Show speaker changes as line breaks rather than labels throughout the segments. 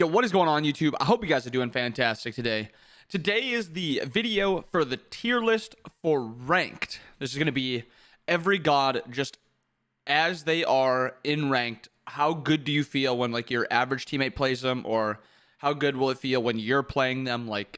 Yo, what is going on, YouTube? I hope you guys are doing fantastic today. Today is the video for the tier list for ranked. This is going to be every god just as they are in ranked. How good do you feel when like your average teammate plays them, or how good will it feel when you're playing them? Like,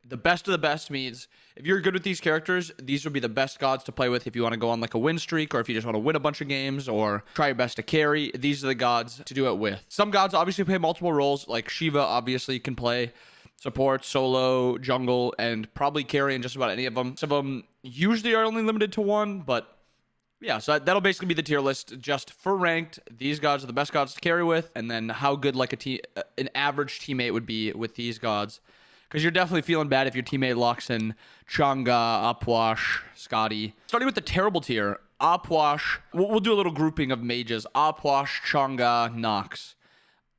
the best of the best means if you're good with these characters, these would be the best gods to play with if you want to go on like a win streak, or if you just want to win a bunch of games or try your best to carry. These are the gods to do it with. Some gods obviously play multiple roles, like Shiva obviously can play support, solo, jungle, and probably carry in just about any of them. Some of them usually are only limited to one, but yeah, so that'll basically be the tier list just for ranked. These gods are the best gods to carry with, and then how good like an average teammate would be with these gods. Because you're definitely feeling bad if your teammate locks in Chang'e, Apwash, Scotty. Starting with the terrible tier, Apwash. We'll do a little grouping of mages. Apwash, Chang'e, Nox.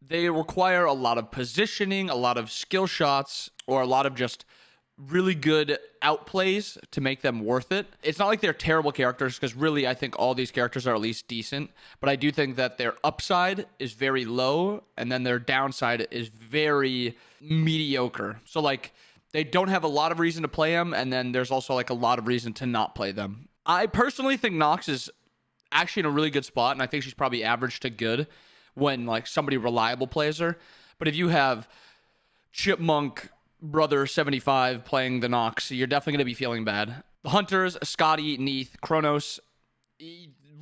They require a lot of positioning, a lot of skill shots, or a lot of just really good outplays to make them worth it. It's not like they're terrible characters, because really I think all these characters are at least decent, but I do think that their upside is very low and then their downside is very mediocre. So like they don't have a lot of reason to play them, and then there's also like a lot of reason to not play them. I personally think Nox is actually in a really good spot, and I think she's probably average to good when like somebody reliable plays her. But if you have Chipmunk Brother 75 playing the Nox, you're definitely going to be feeling bad. The Hunters, Scotty, Neith, Kronos,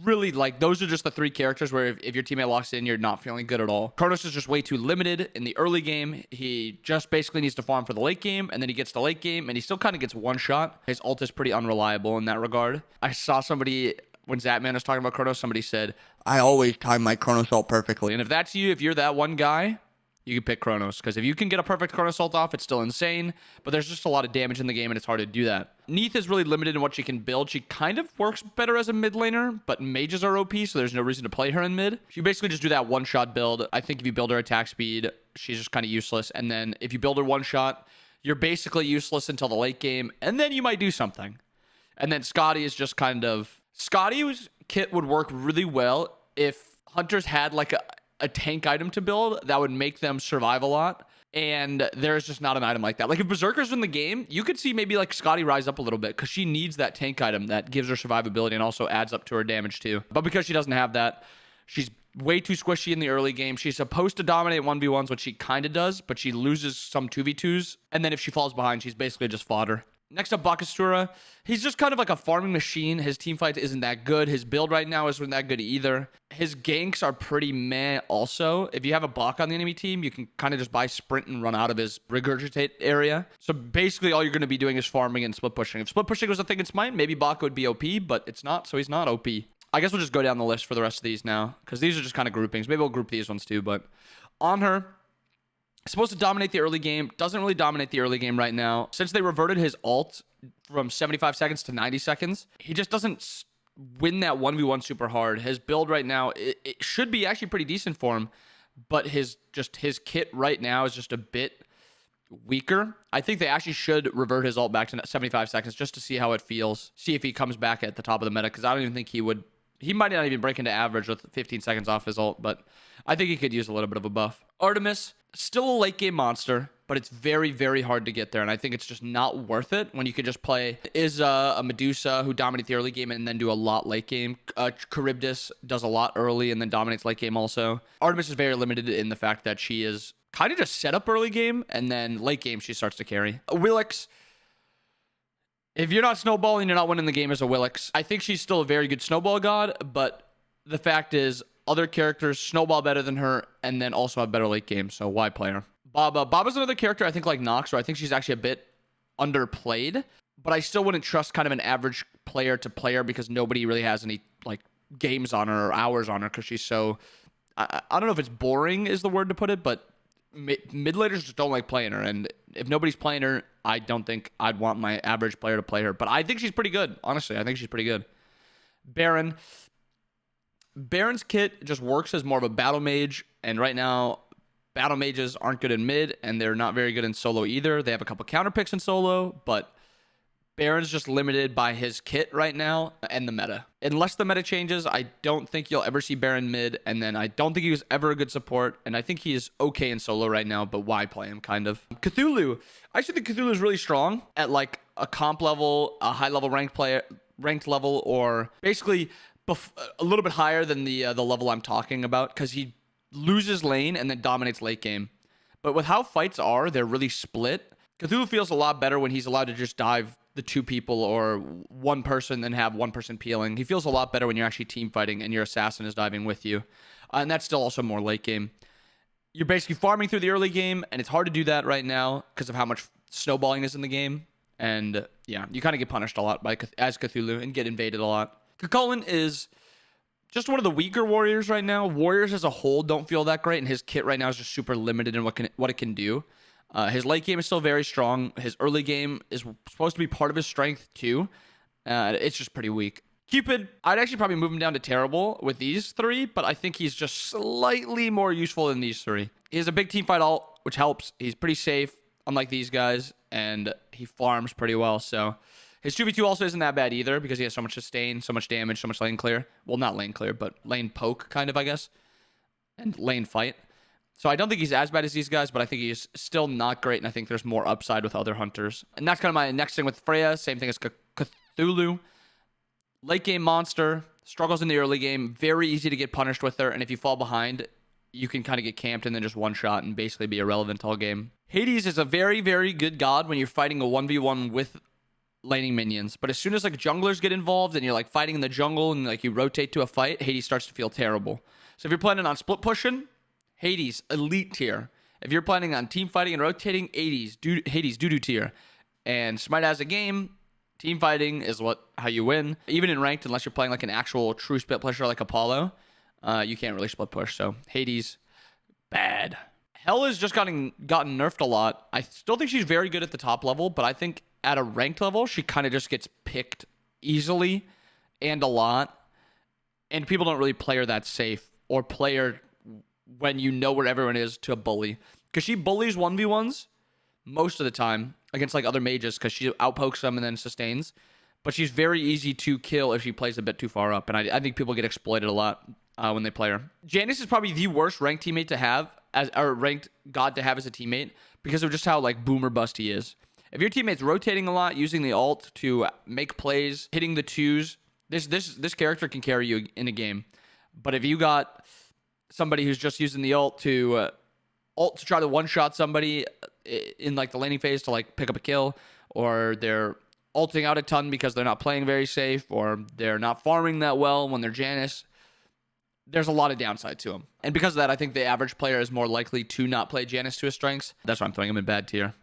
really, like, those are just the three characters where if your teammate locks in, you're not feeling good at all. Kronos is just way too limited in the early game. He just basically needs to farm for the late game, and then he gets to late game, and he still kind of gets one shot. His ult is pretty unreliable in that regard. I saw somebody, when Zatman was talking about Kronos, somebody said, "I always time my Kronos ult perfectly." And if that's you, if you're that one guy, you can pick Kronos, because if you can get a perfect Kronos ult off, it's still insane, but there's just a lot of damage in the game, and it's hard to do that. Neith is really limited in what she can build. She kind of works better as a mid laner, but mages are OP, so there's no reason to play her in mid. You basically just do that one-shot build. I think if you build her attack speed, she's just kind of useless, and then if you build her one-shot, you're basically useless until the late game, and then you might do something. And then Scotty is just kind of... Scotty's kit would work really well if Hunters had like a tank item to build that would make them survive a lot, and there's just not an item like that. Like if Berserker's in the game, you could see maybe like Scotty rise up a little bit, because she needs that tank item that gives her survivability and also adds up to her damage too. But because she doesn't have that, she's way too squishy in the early game. She's supposed to dominate 1v1s, which she kind of does, but she loses some 2v2s, and then if she falls behind, she's basically just fodder. Next up, Bakastura. He's just kind of like a farming machine. His team fight isn't that good. His build right now isn't that good either. His ganks are pretty meh also. If you have a Bak on the enemy team, you can kind of just buy sprint and run out of his regurgitate area. So basically all you're going to be doing is farming and split pushing. If split pushing was a thing in Smite, maybe Bak would be OP, but it's not, so he's not OP. I guess we'll just go down the list for the rest of these now, because these are just kind of groupings. Maybe we'll group these ones too, but on her... supposed to dominate the early game. Doesn't really dominate the early game right now. Since they reverted his ult from 75 seconds to 90 seconds, he just doesn't win that 1v1 super hard. His build right now, it should be actually pretty decent for him, but his kit right now is just a bit weaker. I think they actually should revert his ult back to 75 seconds just to see how it feels. See if he comes back at the top of the meta, because I don't even think he would. He might not even break into average with 15 seconds off his ult, but I think he could use a little bit of a buff. Artemis, still a late game monster, but it's very, very hard to get there, and I think it's just not worth it when you could just play a Medusa who dominates the early game and then do a lot late game. Charybdis does a lot early and then dominates late game also. Artemis is very limited in the fact that she is kind of just set up early game, and then late game she starts to carry. Willix, if you're not snowballing, you're not winning the game as a Willix. I think she's still a very good snowball god, but the fact is other characters snowball better than her and then also have better late game, so why play her? Baba's another character I think like Nox, where I think she's actually a bit underplayed, but I still wouldn't trust kind of an average player to play her, because nobody really has any like games on her or hours on her, because she's so... I don't know if it's boring is the word to put it, but mid laners just don't like playing her, and if nobody's playing her, I don't think I'd want my average player to play her, but I think she's pretty good. Honestly, I think she's pretty good. Baron. Baron's kit just works as more of a battle mage, and right now battle mages aren't good in mid, and they're not very good in solo either. They have a couple counter picks in solo, but Baron's just limited by his kit right now and the meta. Unless the meta changes, I don't think you'll ever see Baron mid, and then I don't think he was ever a good support, and I think he is okay in solo right now, but why play him, kind of. Cthulhu. I actually think Cthulhu is really strong at like a comp level, a high level ranked level, or basically a little bit higher than the level I'm talking about, because he loses lane and then dominates late game. But with how fights are, they're really split. Cthulhu feels a lot better when he's allowed to just dive the two people or one person and have one person peeling. He feels a lot better when you're actually team fighting and your assassin is diving with you. And that's still also more late game. You're basically farming through the early game, and it's hard to do that right now because of how much snowballing is in the game. And yeah, you kind of get punished a lot as Cthulhu and get invaded a lot. Cucullin is just one of the weaker warriors right now. Warriors as a whole don't feel that great, and his kit right now is just super limited in what it can do. His late game is still very strong. His early game is supposed to be part of his strength too. It's just pretty weak. Cupid, I'd actually probably move him down to terrible with these three, but I think he's just slightly more useful than these three. He has a big teamfight ult, which helps. He's pretty safe, unlike these guys, and he farms pretty well. So his 2v2 also isn't that bad either, because he has so much sustain, so much damage, so much lane clear. Well, not lane clear, but lane poke, kind of, I guess. And lane fight. So I don't think he's as bad as these guys, but I think he's still not great, and I think there's more upside with other hunters. And that's kind of my next thing with Freya. Same thing as Cthulhu. Late game monster. Struggles in the early game. Very easy to get punished with her, and if you fall behind, you can kind of get camped and then just one-shot and basically be irrelevant all game. Hades is a very, very good god when you're fighting a 1v1 with laning minions. But as soon as like junglers get involved and you're like fighting in the jungle and like you rotate to a fight, Hades starts to feel terrible. So if you're planning on split pushing, Hades, elite tier. If you're planning on team fighting and rotating, Hades, doo-doo tier. And Smite as a game, team fighting is how you win. Even in ranked, unless you're playing like an actual true split pusher like Apollo, you can't really split push. So Hades, bad. Hell has just gotten nerfed a lot. I still think she's very good at the top level, but I think at a ranked level, she kind of just gets picked easily and a lot. And people don't really play her that safe or play her when you know where everyone is to a bully. Because she bullies 1v1s most of the time against like other mages because she outpokes them and then sustains. But she's very easy to kill if she plays a bit too far up. And I think people get exploited a lot when they play her. Janice is probably the worst ranked teammate to have, or ranked god to have as a teammate, because of just how like boomer bust he is. If your teammate's rotating a lot, using the ult to make plays, hitting the twos, this character can carry you in a game. But if you got somebody who's just using the ult to try to one-shot somebody in like the laning phase to like pick up a kill, or they're ulting out a ton because they're not playing very safe, or they're not farming that well when they're Janice, there's a lot of downside to them. And because of that, I think the average player is more likely to not play Janice to his strengths. That's why I'm throwing him in bad tier.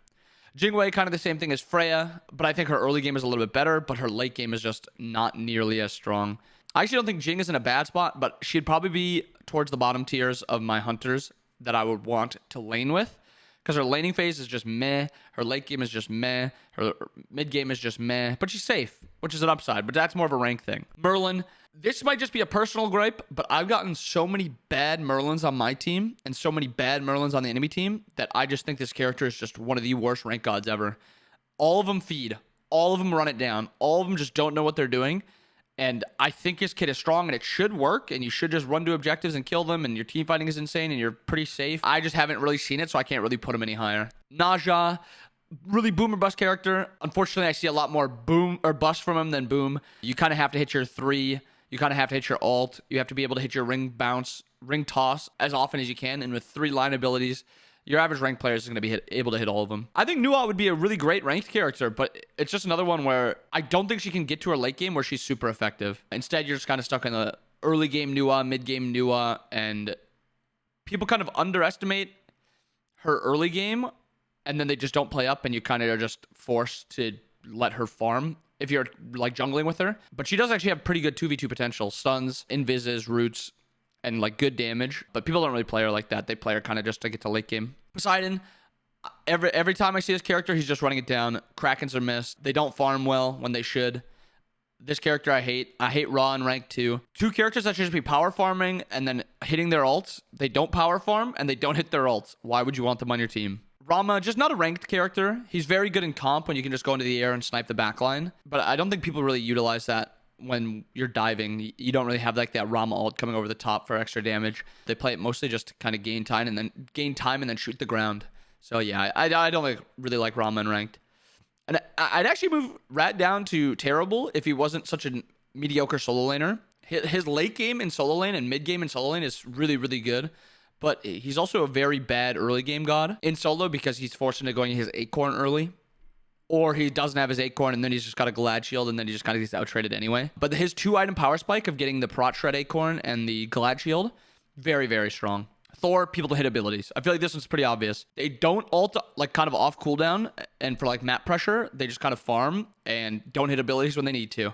Jingwei, kind of the same thing as Freya, but I think her early game is a little bit better, but her late game is just not nearly as strong. I actually don't think Jing is in a bad spot, but she'd probably be towards the bottom tiers of my hunters that I would want to lane with, because her laning phase is just meh, her late game is just meh, her mid game is just meh, but she's safe, which is an upside, but that's more of a rank thing. Merlin, this might just be a personal gripe, but I've gotten so many bad Merlins on my team and so many bad Merlins on the enemy team that I just think this character is just one of the worst rank gods ever. All of them feed, all of them run it down, all of them just don't know what they're doing. And I think his kit is strong and it should work, and you should just run to objectives and kill them, and your team fighting is insane and you're pretty safe. I just haven't really seen it, so I can't really put him any higher. Naja, really boomer bust character. Unfortunately, I see a lot more boom or bust from him than boom. You kind of have to hit your 3. You kind of have to hit your ult. You have to be able to hit your ring bounce, ring toss as often as you can. And with 3 line abilities, your average ranked player is going to be able to hit all of them. I think Nuwa would be a really great ranked character, but it's just another one where I don't think she can get to her late game where she's super effective. Instead, you're just kind of stuck in the early game Nuwa, mid game Nuwa, and people kind of underestimate her early game, and then they just don't play up, and you kind of are just forced to let her farm if you're like jungling with her. But she does actually have pretty good 2v2 potential. Stuns, invises, roots, and like good damage. But people don't really play her like that. They play her kind of just to get to late game. Poseidon, every time I see this character, he's just running it down. Krakens are missed. They don't farm well when they should. This character I hate. I hate Raw in rank 2. 2 characters that should just be power farming and then hitting their ults. They don't power farm and they don't hit their ults. Why would you want them on your team? Rama, just not a ranked character. He's very good in comp when you can just go into the air and snipe the backline. But I don't think people really utilize that when you're diving. You don't really have like that Rama ult coming over the top for extra damage. They play it mostly just to kind of gain time and then shoot the ground. So yeah, I don't really like Rama in ranked. And I'd actually move Rat down to terrible if he wasn't such a mediocre solo laner. His late game in solo lane and mid game in solo lane is really, really good. But he's also a very bad early game god in solo because he's forced into going his Acorn early. Or he doesn't have his Acorn and then he's just got a Glad Shield and then he just kind of gets out-traded anyway. But his 2-item power spike of getting the Prot Shred Acorn and the Glad Shield, very, very strong. Thor, people to hit abilities. I feel like this one's pretty obvious. They don't ult like kind of off cooldown and for like map pressure. They just kind of farm and don't hit abilities when they need to.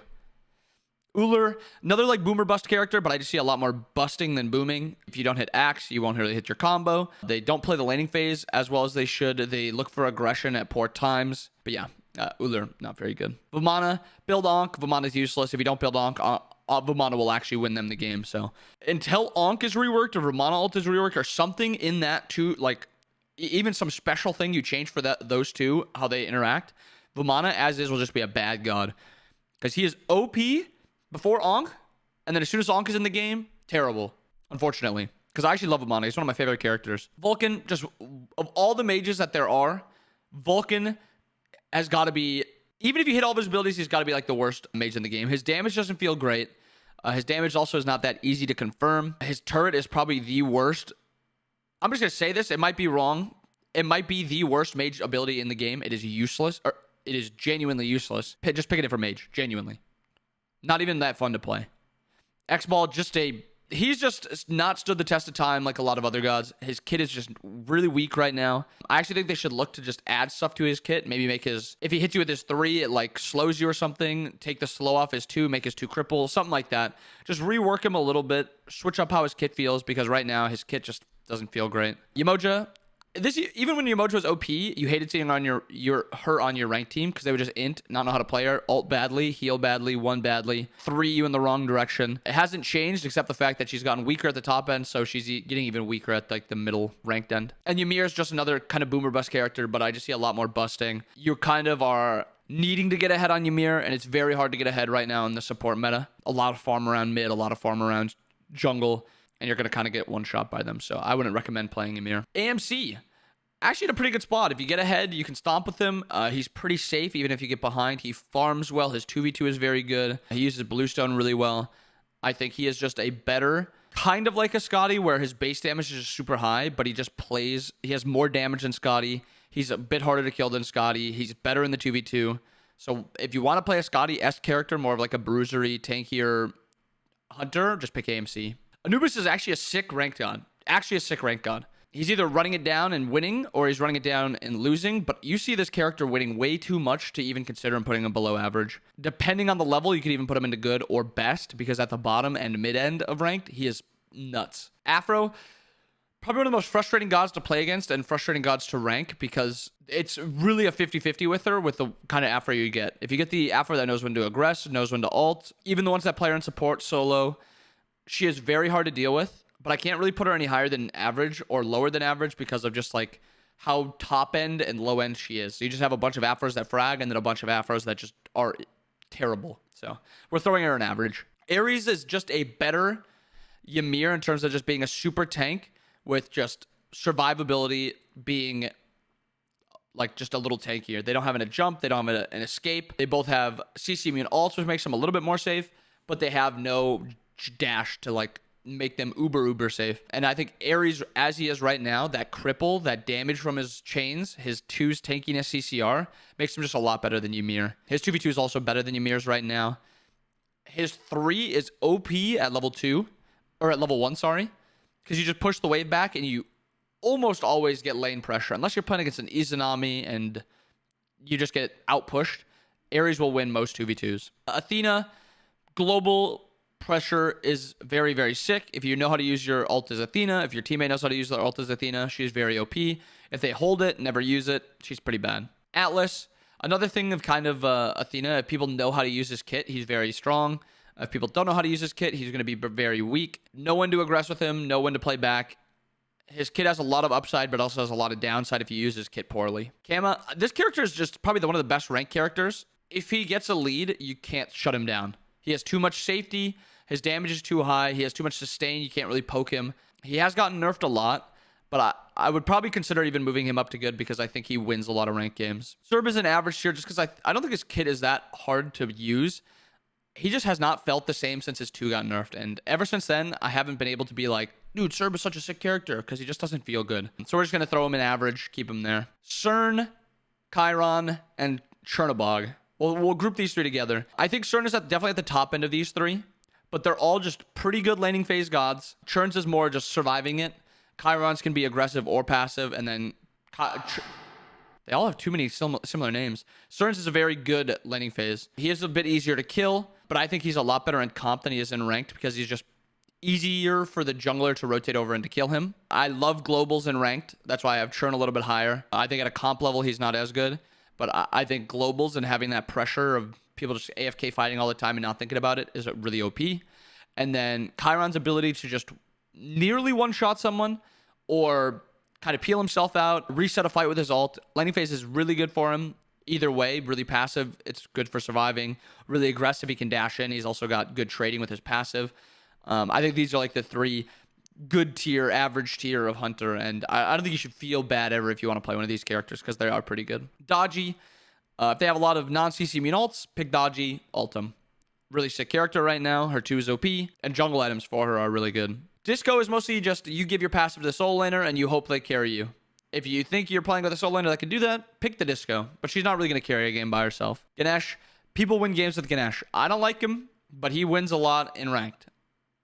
Ullr, another like boomer bust character, but I just see a lot more busting than booming. If you don't hit Axe, you won't really hit your combo. They don't play the laning phase as well as they should. They look for aggression at poor times. But yeah, Ullr, not very good. Vamana, build Ankh. Vamana's useless. If you don't build Ankh, Vamana will actually win them the game. So until Ankh is reworked or Vamana ult is reworked or something in that too, like even some special thing you change for those two, how they interact, Vamana as is will just be a bad god. Because he is OP before Ankh, and then as soon as Ankh is in the game, terrible, unfortunately. Because I actually love Vamana. He's one of my favorite characters. Vulcan, just of all the mages that there are, Vulcan has got to be, even if you hit all of his abilities, he's got to be like the worst mage in the game. His damage doesn't feel great. His damage also is not that easy to confirm. His turret is probably the worst. I'm just going to say this. It might be wrong. It might be the worst mage ability in the game. It is useless. Or it is genuinely useless. Just picking it for mage. Genuinely. Not even that fun to play. X-Ball, he's just not stood the test of time like a lot of other gods. His kit is just really weak right now. I actually think they should look to just add stuff to his kit. Maybe make if he hits you with his 3, it like slows you or something. Take the slow off his 2, make his 2 cripple, something like that. Just rework him a little bit. Switch up how his kit feels because right now his kit just doesn't feel great. Yamoja. Even when Yamoja was OP, you hated seeing on her on your ranked team because they would just int, not know how to play her, ult badly, heal badly, 1 badly, 3 you in the wrong direction. It hasn't changed except the fact that she's gotten weaker at the top end, so she's getting even weaker at like the middle ranked end. And Ymir is just another kind of boomer bust character, but I just see a lot more busting. You kind of are needing to get ahead on Ymir, and it's very hard to get ahead right now in the support meta. A lot of farm around mid, a lot of farm around jungle, and you're going to kind of get one shot by them. So I wouldn't recommend playing Ymir. AMC. Actually in a pretty good spot. If you get ahead, you can stomp with him. He's pretty safe even if you get behind. He farms well. His 2v2 is very good. He uses Bluestone really well. I think he is just a better, kind of like a Scotty, where his base damage is just super high, but he just plays. He has more damage than Scotty. He's a bit harder to kill than Scotty. He's better in the 2v2. So if you want to play a Scotty-esque character, more of like a bruisery, tankier hunter, just pick AMC. Anubis is actually a sick ranked god. He's either running it down and winning, or he's running it down and losing, but you see this character winning way too much to even consider him putting him below average. Depending on the level, you could even put him into good or best, because at the bottom and mid-end of ranked, he is nuts. Afro, probably one of the most frustrating gods to play against and frustrating gods to rank, because it's really a 50-50 with her, with the kind of Afro you get. If you get the Afro that knows when to aggress, knows when to ult, even the ones that play her in support solo, she is very hard to deal with. But I can't really put her any higher than average or lower than average because of just like how top end and low end she is. So you just have a bunch of Afros that frag and then a bunch of Afros that just are terrible. So we're throwing her an average. Ares is just a better Ymir in terms of just being a super tank with just survivability, being like just a little tankier. They don't have a jump. They don't have an escape. They both have CC immune ults, which makes them a little bit more safe, but they have no dash to like make them uber safe. And I think Ares, as he is right now, that cripple, that damage from his chains, his 2's tankiness CCR, makes him just a lot better than Ymir. His 2v2 is also better than Ymir's right now. His 3 is OP at level 2, or at level 1, sorry, because you just push the wave back and you almost always get lane pressure. Unless you're playing against an Izanami and you just get outpushed, Ares will win most 2v2s. Athena, global pressure is very, very sick. If you know how to use your ult as Athena, if your teammate knows how to use their ult as Athena, she's very OP. If they hold it, never use it, she's pretty bad. Atlas, another thing of kind of Athena, if people know how to use his kit, he's very strong. If people don't know how to use his kit, he's going to be very weak. Know when to aggress with him, know when to play back. His kit has a lot of upside, but also has a lot of downside if you use his kit poorly. Kama, this character is just probably one of the best ranked characters. If he gets a lead, you can't shut him down. He has too much safety. His damage is too high. He has too much sustain. You can't really poke him. He has gotten nerfed a lot, but I would probably consider even moving him up to good because I think he wins a lot of ranked games. Serb is an average tier just because I don't think his kit is that hard to use. He just has not felt the same since his 2 got nerfed. And ever since then, I haven't been able to be like, dude, Serb is such a sick character because he just doesn't feel good. So we're just going to throw him in average, keep him there. CERN, Chiron, and Chernobog. We'll group these 3 together. I think CERN is definitely at the top end of these 3, but they're all just pretty good laning phase gods. Chern's is more just surviving it. Chiron's can be aggressive or passive, and then they all have too many similar names. CERN's is a very good laning phase. He is a bit easier to kill, but I think he's a lot better in comp than he is in ranked because he's just easier for the jungler to rotate over and to kill him. I love globals in ranked. That's why I have Chern a little bit higher. I think at a comp level, he's not as good, but I think globals and having that pressure of people just AFK fighting all the time and not thinking about it is really OP. And then Chiron's ability to just nearly one-shot someone or kind of peel himself out, reset a fight with his ult. Laning phase is really good for him. Either way, really passive. It's good for surviving. Really aggressive. He can dash in. He's also got good trading with his passive. I think these are like the 3 good tier, average tier of Hunter. And I don't think you should feel bad ever if you want to play one of these characters because they are pretty good. Dodgy. If they have a lot of non-CC immune ults, pick Dodgy, ult him. Really sick character right now. Her 2 is OP. And jungle items for her are really good. Disco is mostly just you give your passive to the soul laner and you hope they carry you. If you think you're playing with a soul laner that can do that, pick the Disco. But she's not really going to carry a game by herself. Ganesh. People win games with Ganesh. I don't like him, but he wins a lot in ranked.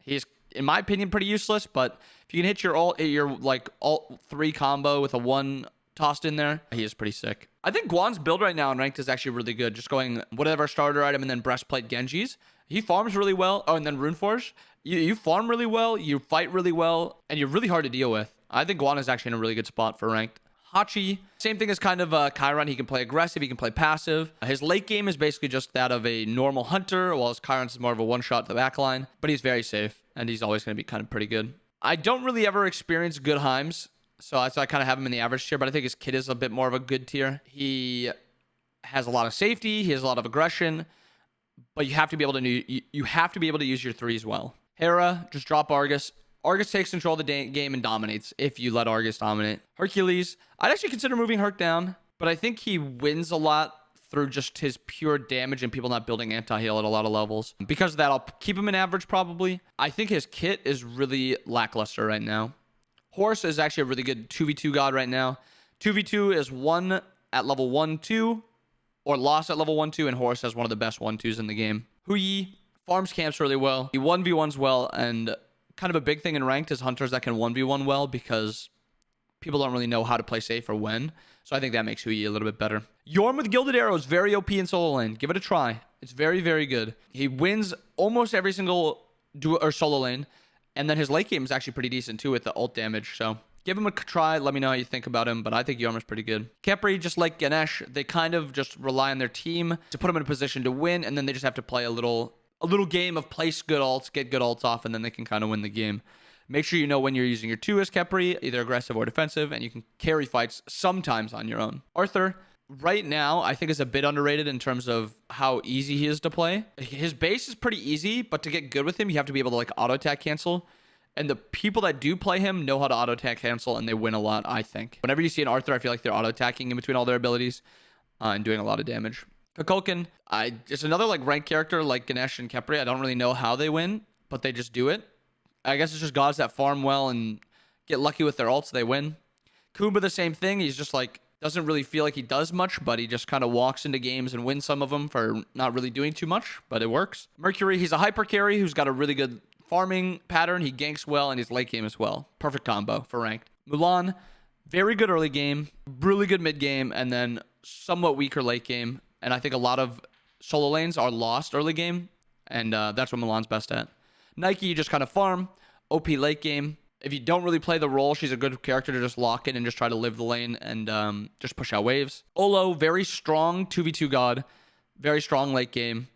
He's, in my opinion, pretty useless. But if you can hit your like alt 3 combo with a 1 tossed in there, he is pretty sick. I think Guan's build right now in ranked is actually really good. Just going whatever starter item and then breastplate Genji's. He farms really well. Oh, and then Runeforge. You farm really well, you fight really well, and you're really hard to deal with. I think Guan is actually in a really good spot for ranked. Hachi, same thing as kind of Chiron. He can play aggressive, he can play passive. His late game is basically just that of a normal hunter, while Chiron's is more of a one-shot to the backline. But he's very safe, and he's always going to be kind of pretty good. I don't really ever experience good Heims, so I kind of have him in the average tier, but I think his kit is a bit more of a good tier. He has a lot of safety, he has a lot of aggression, but you have to be able to use your 3s well. Hera, just drop Argus. Argus takes control of the game and dominates if you let Argus dominate. Hercules, I'd actually consider moving Herc down, but I think he wins a lot through just his pure damage and people not building anti-heal at a lot of levels. Because of that, I'll keep him in average probably. I think his kit is really lackluster right now. Horse is actually a really good 2v2 god right now. 2v2 is 1 at level 1-2 or lost at level 1-2, and Horse has one of the best 1-2s in the game. Huyi farms camps really well. He 1v1s well, and kind of a big thing in ranked is hunters that can 1v1 well because people don't really know how to play safe or when. So I think that makes Huyi a little bit better. Yorm with Gilded Arrow is very OP in solo lane. Give it a try. It's very, very good. He wins almost every single duo or solo lane, and then his late game is actually pretty decent too with the ult damage. So give him a try. Let me know how you think about him, but I think Yorm is pretty good. Khepri, just like Ganesh, they kind of just rely on their team to put them in a position to win, and then they just have to play a little game of place good ults, get good ults off, and then they can kind of win the game. Make sure you know when you're using your 2 as Khepri, either aggressive or defensive, and you can carry fights sometimes on your own. Arthur, right now, I think is a bit underrated in terms of how easy he is to play. His base is pretty easy, but to get good with him, you have to be able to like auto attack cancel. And the people that do play him know how to auto attack cancel, and they win a lot, I think. Whenever you see an Arthur, I feel like they're auto attacking in between all their abilities and doing a lot of damage. Kukulkan, it's another like ranked character like Ganesh and Khepri. I don't really know how they win, but they just do it. I guess it's just gods that farm well and get lucky with their ults, they win. Kumba, the same thing. He's just like, doesn't really feel like he does much, but he just kind of walks into games and wins some of them for not really doing too much, but it works. Mercury, he's a hyper carry who's got a really good farming pattern. He ganks well, and his late game as well. Perfect combo for ranked. Mulan, very good early game, really good mid game, and then somewhat weaker late game. And I think a lot of solo lanes are lost early game, and that's what Mulan's best at. Nike, you just kind of farm. OP late game. If you don't really play the role, she's a good character to just lock in and just try to live the lane and just push out waves. Olo, very strong 2v2 god. Very strong late game.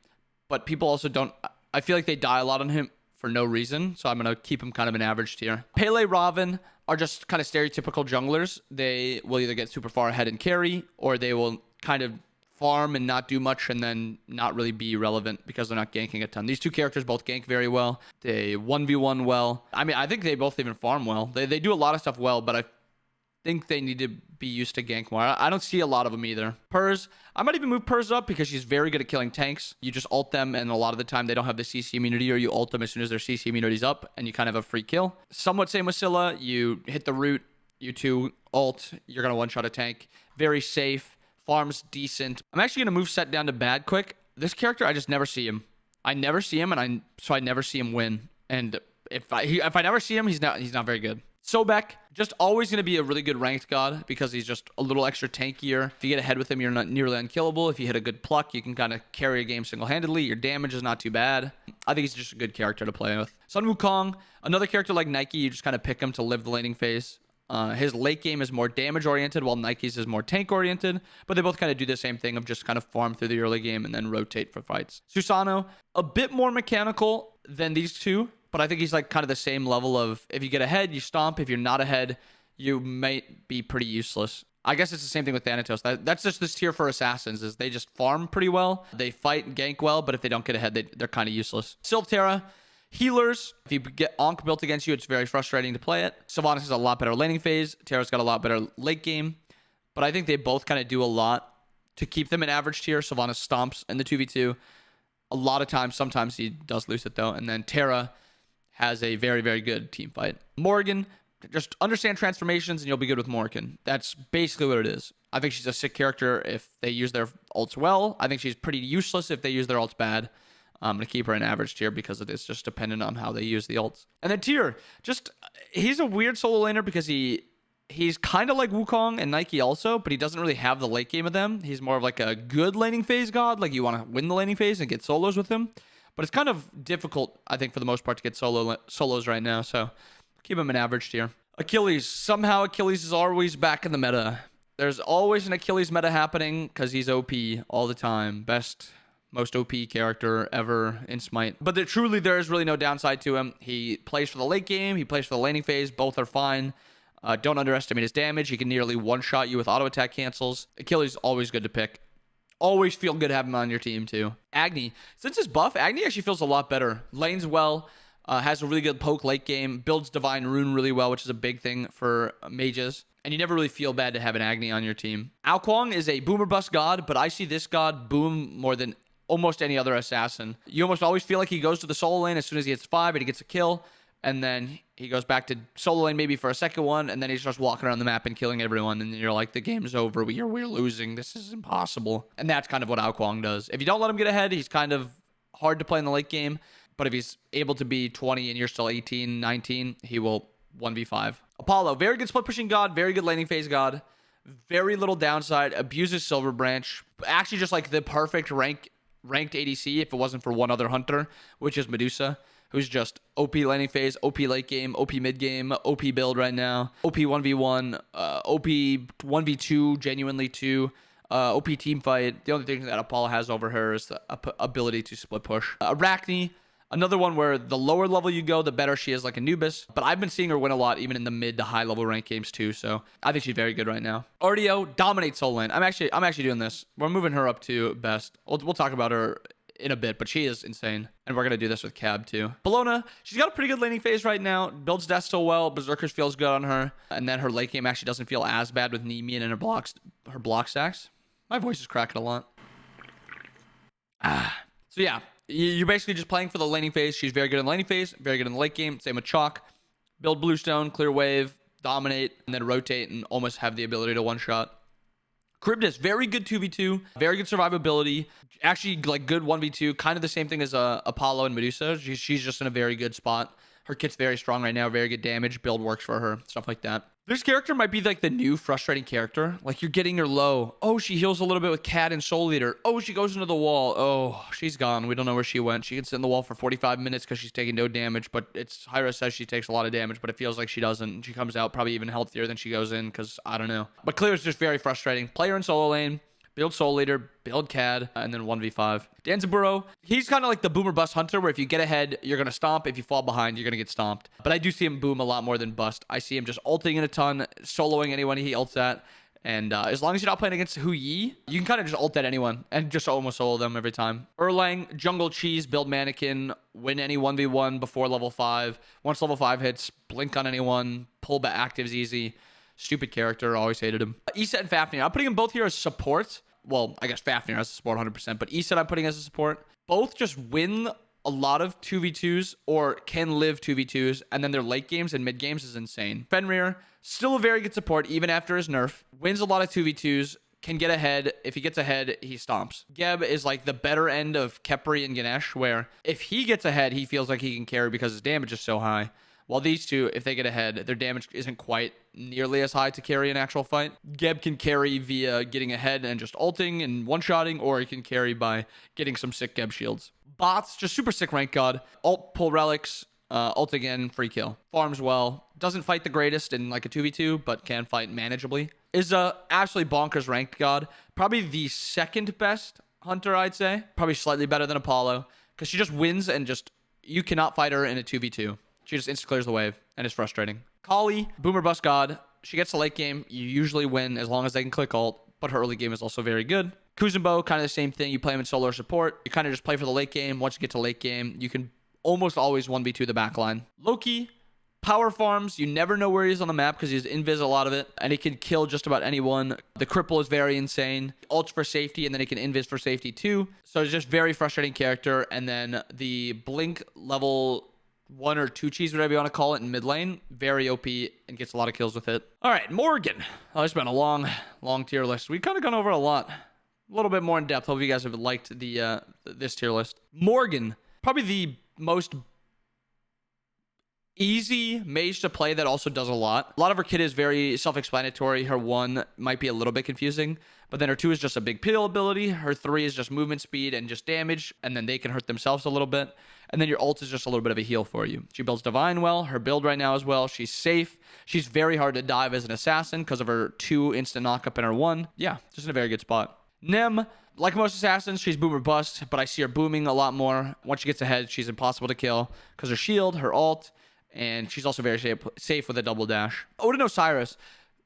But people also don't... I feel like they die a lot on him for no reason, so I'm going to keep him kind of an average tier. Pele Raven, are just kind of stereotypical junglers. They will either get super far ahead and carry, or they will kind of farm and not do much and then not really be relevant because they're not ganking a ton. These two characters both gank very well. They 1v1 well. I mean, I think they both even farm well. They do a lot of stuff well, but I think they need to be used to gank more. I don't see a lot of them either. Purrs, I might even move Purrs up because she's very good at killing tanks. You just ult them, and a lot of the time they don't have the CC immunity, or you ult them as soon as their CC immunity's up, and you kind of have a free kill. Somewhat same with Scylla. You hit the root, you two ult, you're going to one-shot a tank. Very safe. Farms decent. I'm actually going to move Set down to bad quick. This character, I just never see him. I never see him, and so I never see him win. And if I never see him, he's not very good. Sobek, just always going to be a really good ranked god because he's just a little extra tankier. If you get ahead with him, you're not nearly unkillable. If you hit a good pluck, you can kind of carry a game single-handedly. Your damage is not too bad. I think he's just a good character to play with. Sun Wukong, another character like Nike, you just kind of pick him to live the laning phase. His late game is more damage-oriented, while Nike's is more tank-oriented, but they both kind of do the same thing of just kind of farm through the early game and then rotate for fights. Susano, a bit more mechanical than these two, but I think he's like kind of the same level of if you get ahead, you stomp. If you're not ahead, you might be pretty useless. I guess it's the same thing with Thanatos. That's just this tier for assassins, is they just farm pretty well. They fight and gank well, but if they don't get ahead, they're kind of useless. Sylptera, healers, if you get Onk built against you, it's very frustrating to play it. Sylvanas has a lot better laning phase. Terra's got a lot better late game. But I think they both kind of do a lot to keep them in average tier. Sylvanas stomps in the 2v2. A lot of times, sometimes he does lose it though. And then Terra has a very, very good team fight. Morgan, just understand transformations and you'll be good with Morgan. That's basically what it is. I think she's a sick character if they use their ults well. I think she's pretty useless if they use their ults bad. I'm going to keep her in average tier because it is just dependent on how they use the ults. And then tier, just he's a weird solo laner because he's kind of like Wukong and Nike also, but he doesn't really have the late game of them. He's more of like a good laning phase god. Like you want to win the laning phase and get solos with him. But it's kind of difficult, I think, for the most part to get solos right now. So keep him in average tier. Achilles. Somehow Achilles is always back in the meta. There's always an Achilles meta happening because he's OP all the time. Best, most OP character ever in Smite. But there is really no downside to him. He plays for the late game. He plays for the laning phase. Both are fine. Don't underestimate his damage. He can nearly one-shot you with auto attack cancels. Achilles always good to pick. Always feel good having him on your team too. Agni. Since his buff, Agni actually feels a lot better. Lanes well. Has a really good poke late game. Builds Divine Rune really well, which is a big thing for mages. And you never really feel bad to have an Agni on your team. Ao Kuang is a boomer bust god, but I see this god boom more than almost any other assassin. You almost always feel like he goes to the solo lane as soon as he hits 5 and he gets a kill. And then he goes back to solo lane maybe for a second one, and then he starts walking around the map and killing everyone, and you're like, the game's over, we're losing, this is impossible. And that's kind of what Ao Kuang does. If you don't let him get ahead, he's kind of hard to play in the late game, but if he's able to be 20 and you're still 18, 19, he will 1v5. Apollo, very good split pushing god, very good laning phase god, very little downside, abuses Silver Branch, actually just like the perfect ranked ADC if it wasn't for one other hunter, which is Medusa, who's just OP laning phase, OP late game, OP mid game, OP build right now, OP 1v1, OP 1v2, genuinely 2, OP team fight. The only thing that Apollo has over her is the ability to split push. Arachne, another one where the lower level you go, the better she is, like Anubis. But I've been seeing her win a lot, even in the mid to high level rank games too. So I think she's very good right now. Artio dominates solo lane. I'm actually doing this. We're moving her up to best. We'll talk about her in a bit, but she is insane. And we're going to do this with Cab too. Bellona, she's got a pretty good laning phase right now. Builds death still well. Berserkers feels good on her. And then her late game actually doesn't feel as bad with Nemean and her block stacks. My voice is cracking a lot. So yeah, you're basically just playing for the laning phase. She's very good in the laning phase, very good in the late game. Same with Chalk. Build Bluestone, clear wave, dominate, and then rotate and almost have the ability to one-shot. Charybdis, very good 2v2, very good survivability, actually like good 1v2, kind of the same thing as Apollo and Medusa. She's just in a very good spot. Her kit's very strong right now, very good damage, build works for her, stuff like that. This character might be like the new frustrating character. Like you're getting her low. Oh, she heals a little bit with Cat and Soul Leader. Oh, she goes into the wall. Oh, she's gone. We don't know where she went. She can sit in the wall for 45 minutes because she's taking no damage, but Hyra says she takes a lot of damage, but it feels like she doesn't. She comes out probably even healthier than she goes in because I don't know. But Clear is just very frustrating. Play her in solo lane. build Soul Leader, build CAD, and then 1v5. Danzaburo, he's kind of like the boomer bust hunter, where if you get ahead, you're going to stomp. If you fall behind, you're going to get stomped. But I do see him boom a lot more than bust. I see him just ulting in a ton, soloing anyone he ults at. And as long as you're not playing against Hu Yi, you can kind of just ult at anyone and just almost solo them every time. Erlang, jungle cheese, build mannequin, win any 1v1 before level 5. Once level 5 hits, blink on anyone, pull back actives easy. Stupid character, always hated him. Iset and Fafnir, I'm putting them both here as support. Well, I guess Fafnir as a support 100%, but Iset I'm putting as a support. Both just win a lot of 2v2s or can live 2v2s, and then their late games and mid games is insane. Fenrir, still a very good support even after his nerf. Wins a lot of 2v2s, can get ahead. If he gets ahead, he stomps. Geb is like the better end of Khepri and Ganesh, where if he gets ahead, he feels like he can carry because his damage is so high. While these two, if they get ahead, their damage isn't quite nearly as high to carry an actual fight. Geb can carry via getting ahead and just ulting and one-shotting, or he can carry by getting some sick Geb shields. Bots, just super sick rank god. Ult, pull relics, ult again, free kill. Farms well. Doesn't fight the greatest in like a 2v2, but can fight manageably. Is a absolutely bonkers ranked god. Probably the second best hunter, I'd say. Probably slightly better than Apollo, because she just wins and just, you cannot fight her in a 2v2. She just insta clears the wave, and it's frustrating. Kali, boomer bust god. She gets the late game. You usually win as long as they can click ult, but her early game is also very good. Kuzumbo, kind of the same thing. You play him in solo or support. You kind of just play for the late game. Once you get to late game, you can almost always 1v2 the backline. Loki, power farms. You never know where he is on the map because he's invis a lot of it, and he can kill just about anyone. The cripple is very insane. Ults for safety, and then he can invis for safety too. So it's just very frustrating character. And then the blink level 1 or 2 cheese, whatever you want to call it, in mid lane, very OP and gets a lot of kills with it. All right, Morgan. Oh, it's been a long tier list. We've kind of gone over a lot, a little bit more in depth. Hope you guys have liked the this tier list. Morgan, probably the most easy mage to play that also does a lot. A lot of her kit is very self-explanatory. Her 1 might be a little bit confusing, but then her 2 is just a big peel ability. Her 3 is just movement speed and just damage, and then they can hurt themselves a little bit. And then your ult is just a little bit of a heal for you. She builds Divine well. Her build right now as well. She's safe. She's very hard to dive as an assassin because of her 2 instant knockup and her 1. Yeah, just in a very good spot. Nem, like most assassins, she's boom or bust, but I see her booming a lot more. Once she gets ahead, she's impossible to kill because her shield, her ult, and she's also very safe with a double dash. Odin Osiris.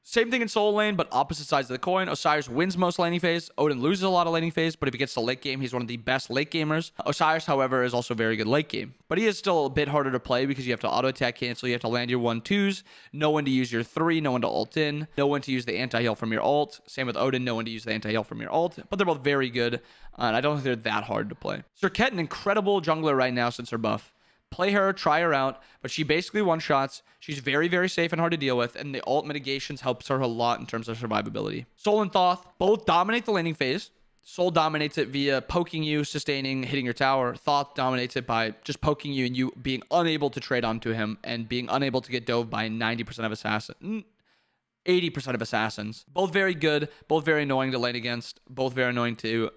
Same thing in solo lane, but opposite sides of the coin. Osiris wins most laning phase. Odin loses a lot of laning phase, but if he gets to late game, he's one of the best late gamers. Osiris, however, is also very good late game. But he is still a bit harder to play because you have to auto-attack cancel. You have to land your 1-2s. Know when to use your 3. Know when to ult in. Know when to use the anti-heal from your ult. Same with Odin. Know when to use the anti-heal from your ult. But they're both very good, and I don't think they're that hard to play. Serket, an incredible jungler right now since her buff. Play her, try her out, but she basically one-shots. She's very, very safe and hard to deal with, and the ult mitigations helps her a lot in terms of survivability. Soul and Thoth both dominate the laning phase. Soul dominates it via poking you, sustaining, hitting your tower. Thoth dominates it by just poking you and you being unable to trade onto him and being unable to get dove by 90% of assassins. 80% of assassins. Both very good, both very annoying to lane against, both very annoying to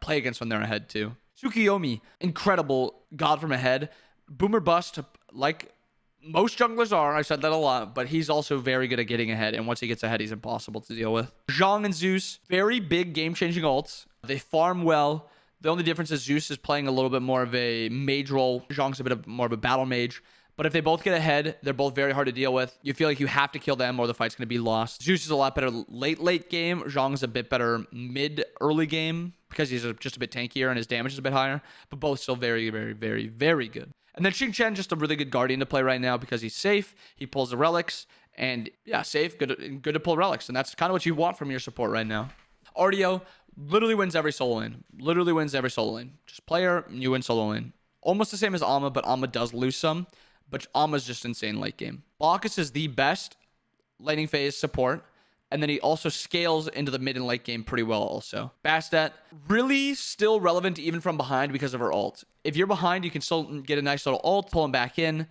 play against when they're ahead too. Tsukiyomi, incredible god from ahead. Boomer bust, like most junglers are. I've said that a lot, but he's also very good at getting ahead, and once he gets ahead, he's impossible to deal with. Zhang and Zeus, very big game-changing ults. They farm well. The only difference is Zeus is playing a little bit more of a mage role. Zhang's a bit more of a battle mage. But if they both get ahead, they're both very hard to deal with. You feel like you have to kill them or the fight's going to be lost. Zeus is a lot better late game. Zhang's a bit better mid-early game because he's just a bit tankier and his damage is a bit higher. But both still very, very, very, very good. And then Xing Chen, just a really good Guardian to play right now because he's safe. He pulls the relics. And yeah, safe, good to pull relics. And that's kind of what you want from your support right now. Artio literally wins every solo lane. Literally wins every solo lane. Just play her, and you win solo lane. Almost the same as Amma, but Amma does lose some. But Amma's just insane late game. Bacchus is the best laning phase support. And then he also scales into the mid and late game pretty well also. Bastet, really still relevant even from behind because of her ult. If you're behind, you can still get a nice little ult, pull him back in,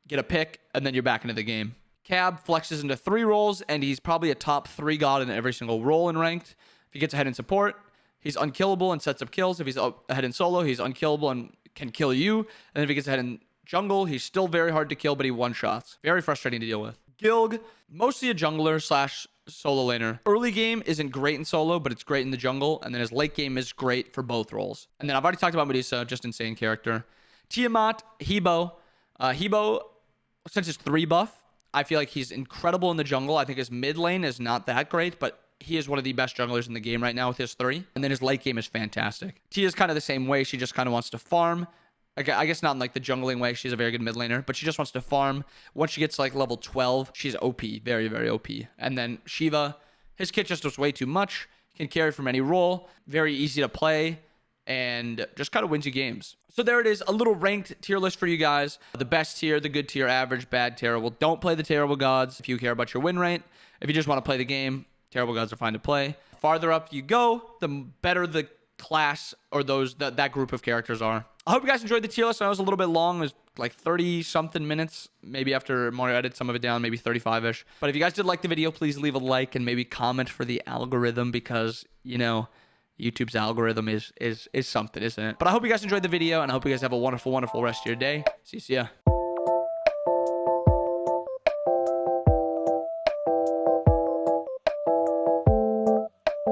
get a pick, and then you're back into the game. Cab flexes into 3 roles, and he's probably a top 3 god in every single role in ranked. If he gets ahead in support, he's unkillable and sets up kills. If he's ahead in solo, he's unkillable and can kill you. And if he gets ahead in jungle, he's still very hard to kill, but he one-shots. Very frustrating to deal with. Gilg, mostly a jungler slash solo laner. Early game isn't great in solo, but it's great in the jungle. And then his late game is great for both roles. And then I've already talked about Medusa, just insane character. Tiamat, Hebo. Hebo, since his 3 buff, I feel like he's incredible in the jungle. I think his mid lane is not that great, but he is one of the best junglers in the game right now with his 3. And then his late game is fantastic. Tia's kind of the same way. She just kind of wants to farm. I guess not in like the jungling way. She's a very good mid laner, but she just wants to farm. Once she gets to like level 12, she's OP. Very, very OP. And then Shiva, his kit just was way too much. Can carry from any role. Very easy to play. And just kind of wins you games. So there it is, a little ranked tier list for you guys. The best tier, the good tier, average, bad, terrible. Don't play the terrible gods if you care about your win rate. If you just want to play the game, terrible gods are fine to play. Farther up you go, the better the class or that group of characters are. I hope you guys enjoyed the tier list. I know it was a little bit long. It was like 30-something minutes. Maybe after Mario edited some of it down, maybe 35-ish. But if you guys did like the video, please leave a like and maybe comment for the algorithm because, you know, YouTube's algorithm is something, isn't it? But I hope you guys enjoyed the video, and I hope you guys have a wonderful, wonderful rest of your day. See ya.